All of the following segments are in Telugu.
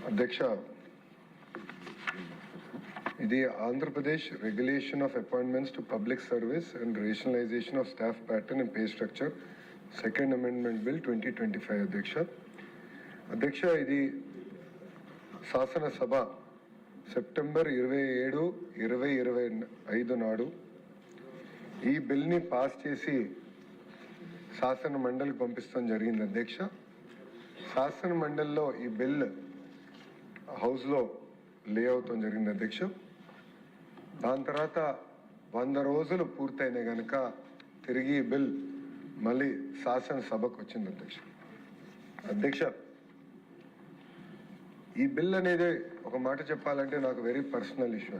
అధ్యక్ష, ఇది Andhra Pradesh regulation of appointments to public service and rationalisation of staff pattern and pay structure second amendment bill 2025. అధ్యక్ష, ఇది శాసనసభ సెప్టెంబర్ 27, 2025 నాడు ఈ బిల్ని పాస్ చేసి శాసన మండలికి పంపిస్తాం జరిగింది. అధ్యక్ష, శాసన మండలిలో ఈ బిల్ హౌస్లో లే అవుతాం జరిగింది. అధ్యక్ష, దాని తర్వాత 100 రోజులు పూర్తయినాయి కనుక తిరిగి ఈ బిల్ మళ్ళీ శాసనసభకు వచ్చింది. అధ్యక్ష, ఈ బిల్ అనేది ఒక మాట చెప్పాలంటే నాకు వెరీ పర్సనల్ ఇష్యూ.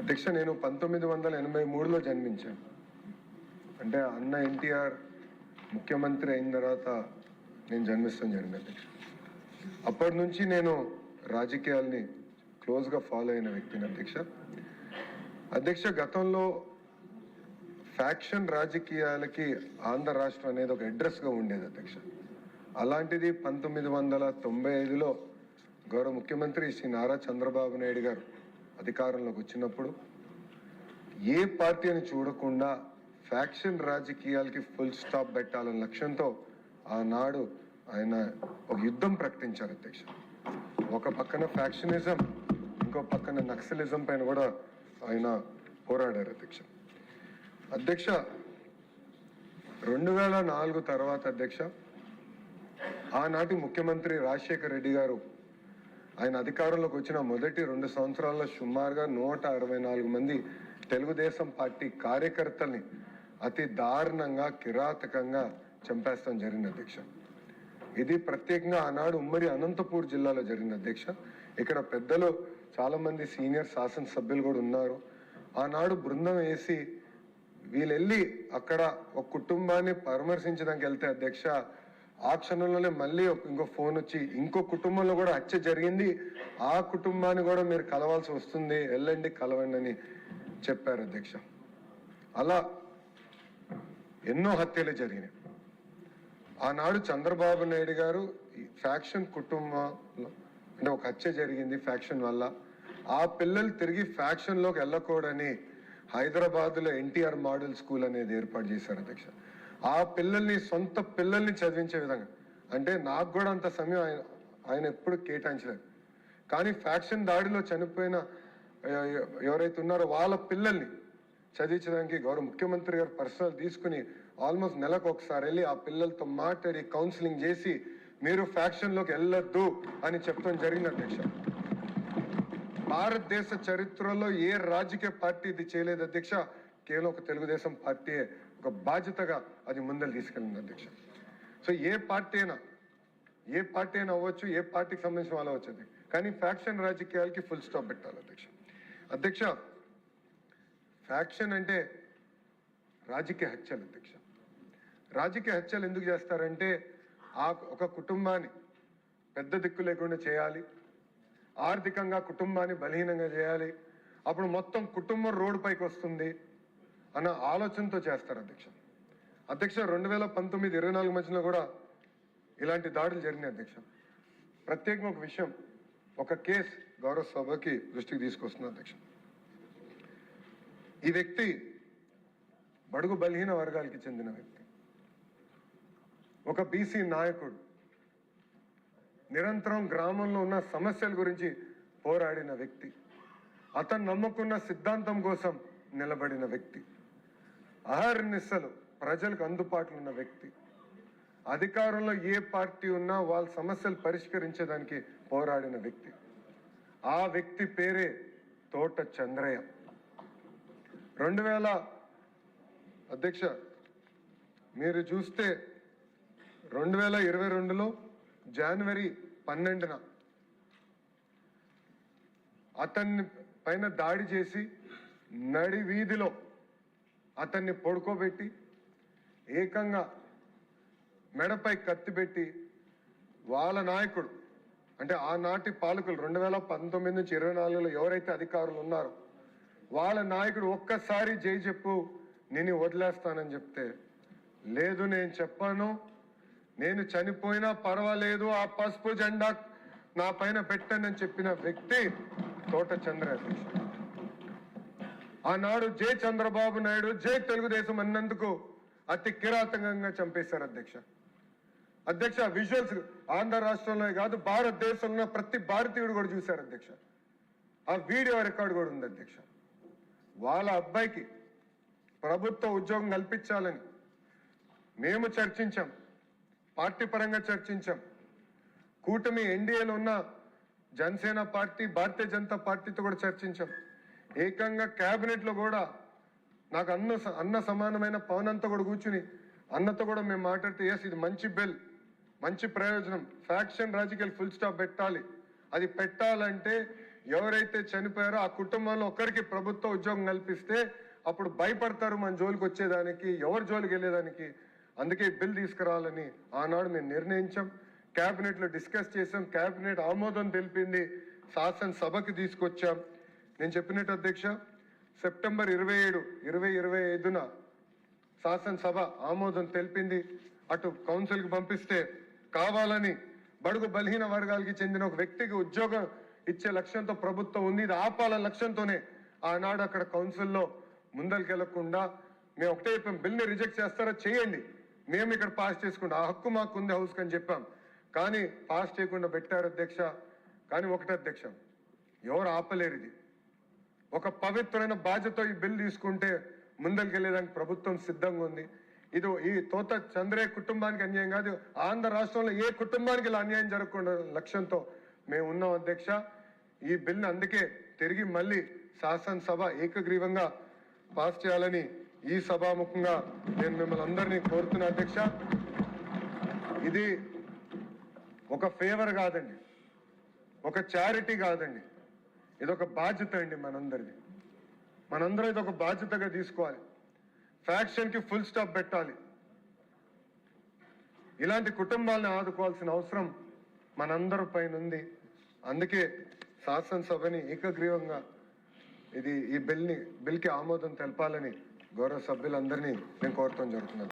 అధ్యక్ష, నేను 1983లో జన్మించాను. అంటే అన్న ఎన్టీఆర్ ముఖ్యమంత్రి అయిన తర్వాత నేను జన్మిస్తాను జరిగింది. అప్పటి నుంచి నేను రాజకీయాల్ని క్లోజ్గా ఫాలో అయిన వ్యక్తిని. అధ్యక్ష, గతంలో ఫ్యాక్షన్ రాజకీయాలకి ఆంధ్ర రాష్ట్రం అనేది ఒక అడ్రస్గా ఉండేది. అధ్యక్ష, అలాంటిది 1995లో గౌరవ ముఖ్యమంత్రి శ్రీ నారా చంద్రబాబు నాయుడు గారు అధికారంలోకి వచ్చినప్పుడు ఏ పార్టీని చూడకుండా ఫ్యాక్షన్ రాజకీయాలకి ఫుల్ స్టాప్ పెట్టాలన్న లక్ష్యంతో ఆనాడు ఆయన ఒక యుద్ధం ప్రకటించారు. అధ్యక్ష, ఒక పక్కన ఫ్యాక్షనిజం, ఇంకో పక్కన నక్సలిజం పైన కూడా ఆయన పోరాడారు. అధ్యక్ష, 2004 తర్వాత అధ్యక్ష, ఆనాటి ముఖ్యమంత్రి రాజశేఖర్ రెడ్డి గారు ఆయన అధికారంలోకి వచ్చిన మొదటి 2 సంవత్సరాల్లో సుమారుగా 164 మంది తెలుగుదేశం పార్టీ కార్యకర్తల్ని అతి దారుణంగా కిరాతకంగా చంపేస్తాం జరిగింది. అధ్యక్ష, ఇది ప్రత్యేకంగా ఆనాడు ఉమ్మడి అనంతపూర్ జిల్లాలో జరిగింది. అధ్యక్ష, ఇక్కడ పెద్దలు చాలా మంది సీనియర్ శాసనసభ్యులు కూడా ఉన్నారు. ఆనాడు బృందం వేసి వీళ్ళు వెళ్ళి అక్కడ ఒక కుటుంబాన్ని పరామర్శించడానికి వెళ్తే అధ్యక్ష, ఆ క్షణంలోనే మళ్ళీ ఇంకో ఫోన్ వచ్చి ఇంకో కుటుంబంలో కూడా హత్య జరిగింది, ఆ కుటుంబాన్ని కూడా మీరు కలవాల్సి వస్తుంది, వెళ్ళండి కలవండి అని చెప్పారు. అధ్యక్ష, అలా ఎన్నో హత్యలు జరిగినాయి. ఆనాడు చంద్రబాబు నాయుడు గారు ఫ్యాక్షన్ కుటుంబంలో అంటే ఒక హత్య జరిగింది ఫ్యాక్షన్ వల్ల, ఆ పిల్లలు తిరిగి ఫ్యాక్షన్లోకి వెళ్ళకూడని హైదరాబాద్లో ఎన్టీఆర్ మోడల్ స్కూల్ అనేది ఏర్పాటు చేశారు. అధ్యక్ష, ఆ పిల్లల్ని సొంత పిల్లల్ని చదివించే విధంగా, అంటే నాకు కూడా అంత సమయం ఆయన ఎప్పుడు కేటాయించలేదు, కానీ ఫ్యాక్షన్ దాడిలో చనిపోయిన ఎవరైతే ఉన్నారో వాళ్ళ పిల్లల్ని చదివించడానికి గౌరవ ముఖ్యమంత్రి గారు పర్సనల్ తీసుకుని ఆల్మోస్ట్ నెలకు ఒకసారి వెళ్ళి ఆ పిల్లలతో మాట్లాడి కౌన్సిలింగ్ చేసి మీరు ఫ్యాక్షన్లోకి వెళ్ళొద్దు అని చెప్పడం జరిగింది. అధ్యక్ష, భారతదేశ చరిత్రలో ఏ రాజకీయ పార్టీ ఇది చేయలేదు. అధ్యక్ష, కేవలం ఒక తెలుగుదేశం పార్టీ ఒక బాధ్యతగా అది ముందలు తీసుకెళ్ళింది. అధ్యక్ష, సో ఏ పార్టీ అయినా అవ్వచ్చు, ఏ పార్టీకి సంబంధించిన వాళ్ళు అవ్వచ్చు, కానీ ఫ్యాక్షన్ రాజకీయాలకి ఫుల్ స్టాప్ పెట్టాలి. అధ్యక్ష, ఫ్యాక్షన్ అంటే రాజకీయ హత్యలు. అధ్యక్ష, రాజకీయ హత్యలు ఎందుకు చేస్తారంటే ఆ ఒక కుటుంబాన్ని పెద్ద దిక్కు లేకుండా చేయాలి, ఆర్థికంగా కుటుంబాన్ని బలహీనంగా చేయాలి, అప్పుడు మొత్తం కుటుంబం రోడ్డు పైకి వస్తుంది అన్న ఆలోచనతో చేస్తారు. అధ్యక్ష, 2019-24 మధ్యలో కూడా ఇలాంటి దాడులు జరిగినాయి. అధ్యక్ష, ప్రత్యేకంగా ఒక విషయం, ఒక కేసు గౌరవ సభకి దృష్టికి తీసుకొస్తున్నా. అధ్యక్ష, ఈ వ్యక్తి బడుగు బలహీన వర్గాలకి చెందిన వ్యక్తి, ఒక బీసీ నాయకుడు, నిరంతరం గ్రామంలో ఉన్న సమస్యల గురించి పోరాడిన వ్యక్తి, అతను నమ్ముకున్న సిద్ధాంతం కోసం నిలబడిన వ్యక్తి, అహర్నిశలు ప్రజలకు అందుబాటులో ఉన్న వ్యక్తి, అధికారంలో ఏ పార్టీ ఉన్నా వాళ్ళ సమస్యలు పరిష్కరించడానికి పోరాడిన వ్యక్తి, ఆ వ్యక్తి పేరే తోట చంద్రయ్య. 2000 అధ్యక్ష, మీరు చూస్తే 2022లో జనవరి 12న అతన్ని పైన దాడి చేసి నడి వీధిలో అతన్ని పడుకోబెట్టి ఏకంగా మెడపై కత్తి పెట్టి వాళ్ళ నాయకుడు అంటే ఆనాటి పాలకులు 2019 నుంచి 24లో ఎవరైతే అధికారులు ఉన్నారో వాళ్ళ నాయకుడు ఒక్కసారి జై చెప్పు నేను వదిలేస్తానని చెప్తే, లేదు నేను చెప్పాను, నేను చనిపోయినా పర్వాలేదు, ఆ పసుపు జెండా నా పైన పెట్టనని చెప్పిన వ్యక్తి తోట చంద్ర అధ్యక్ష. ఆనాడు జై చంద్రబాబు నాయుడు, జై తెలుగుదేశం అన్నందుకు అతి కిరాతకంగా చంపేశారు అధ్యక్ష. అధ్యక్ష విజువల్స్ ఆంధ్ర రాష్ట్రంలో కాదు, భారతదేశంలో ప్రతి భారతీయుడు కూడా చూశారు అధ్యక్ష. ఆ వీడియో రికార్డు కూడా ఉంది అధ్యక్ష. వాళ్ళ అబ్బాయికి ప్రభుత్వ ఉద్యోగం కల్పించాలని మేము చర్చించాం, పార్టీ పరంగా చర్చించాం. కూటమి ఎన్డీఏలో ఉన్న జనసేన పార్టీ, భారతీయ జనతా పార్టీతో కూడా చర్చించాం. ఏకంగా కేబినెట్ లో కూడా నాకు అన్న సమానమైన పవన్ అంతా కూడా కూర్చుని అన్నతో కూడా మేము మాట్లాడితే, ఎస్ ఇది మంచి బిల్, మంచి ప్రయోజనం, ఫ్యాక్షన్ రాజకీయాలు ఫుల్ స్టాప్ పెట్టాలి. అది పెట్టాలంటే ఎవరైతే చనిపోయారో ఆ కుటుంబంలో ఒకరికి ప్రభుత్వ ఉద్యోగం కల్పిస్తే అప్పుడు భయపడతారు మన జోలికి వచ్చేదానికి, ఎవరి జోలికి వెళ్ళేదానికి. అందుకే బిల్ తీసుకురావాలని ఆనాడు మేము నిర్ణయించాం. కేబినెట్ లో డిస్కస్ చేసాం, కేబినెట్ ఆమోదం తెలిపింది, శాసనసభకి తీసుకొచ్చాం. నేను చెప్పినట్టు అధ్యక్ష, సెప్టెంబర్ 27, 2025న శాసనసభ ఆమోదం తెలిపింది. అటు కౌన్సిల్ కి పంపిస్తే కావాలని బడుగు బలహీన వర్గాలకి చెందిన ఒక వ్యక్తికి ఉద్యోగం ఇచ్చే లక్ష్యంతో ప్రభుత్వం ఉంది. ఇది ఆపాల లక్ష్యంతోనే ఆనాడు అక్కడ కౌన్సిల్లో ముందరికెళ్లకుండా మేము ఒకటే చెప్పాం, బిల్ని రిజెక్ట్ చేస్తారా చేయండి, మేము ఇక్కడ పాస్ చేసుకుంటాం, ఆ హక్కు మాకు ఉంది హౌస్ అని చెప్పాం. కానీ పాస్ చేయకుండా పెట్టారు అధ్యక్ష. కానీ ఒకటే అధ్యక్ష, ఎవరు ఆపలేరు. ఇది ఒక పవిత్రమైన బాధ్యత. ఈ బిల్ తీసుకుంటే ముందరికెళ్లేదానికి ప్రభుత్వం సిద్ధంగా ఉంది. ఇది ఈ తోట చంద్రే కుటుంబానికి అన్యాయం కాదు, ఆంధ్ర రాష్ట్రంలో ఏ కుటుంబానికి ఇలా అన్యాయం జరగకుండా లక్ష్యంతో మేము ఉన్నాం అధ్యక్ష. ఈ బిల్ని అందుకే తిరిగి మళ్ళీ శాసనసభ ఏకగ్రీవంగా పాస్ చేయాలని ఈ సభాముఖంగా నేను మిమ్మల్ని అందరినీ కోరుతున్నా అధ్యక్ష. ఇది ఒక ఫేవర్ కాదండి, ఒక చారిటీ కాదండి, ఇది ఒక బాధ్యత అండి మనందరిది. మనందరం ఇది ఒక బాధ్యతగా తీసుకోవాలి. ఫ్యాక్షన్ కి ఫుల్ స్టాప్ పెట్టాలి. ఇలాంటి కుటుంబాలను ఆదుకోవాల్సిన అవసరం మనందరి పైన ఉంది. అందుకే శాసనసభని ఏకగ్రీవంగా ఈ బిల్కి ఆమోదం తెలపాలని గౌరవ సభ్యులందరినీ నేను కోరటం జరుగుతున్నాను.